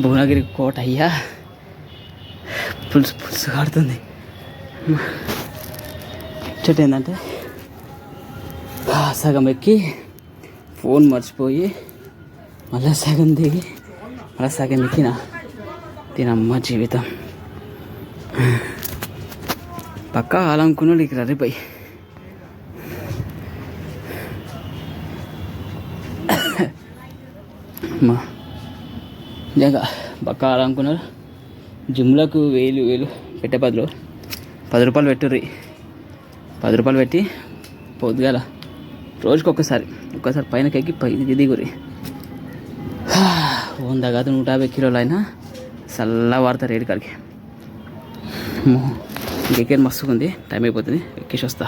భువనగిరి కోట అయ్యా, పులుసు పులుసు కాడుతుంది. చెట్టు ఏంటంటే సగం ఎక్కి ఫోన్ మర్చిపోయి మళ్ళీ సగం దిగి మళ్ళీ సగం ఎక్కిన తినమ్మ జీవితం. పక్కా కాలనుకున్నాడు ఇక్కడ రేపై. నిజంగా పక్కా కాలనుకున్నారు. జిమ్లకు 1000 పెట్టే బదులు 10 రూపాయలు పెట్టుర్రి. 10 రూపాయలు పెట్టి పొద్దుగాల రోజుకి ఒక్కసారి పైనకి ఎక్కి పైకి దిగురి. 100 కాదు 150 కిలోలు అయినా చల్ల వాడతారు ఏడు కాడికి. ఇంకెక్కేది మస్తుగా ఉంది. టైం అయిపోతుంది, ఎక్కేసి వస్తా.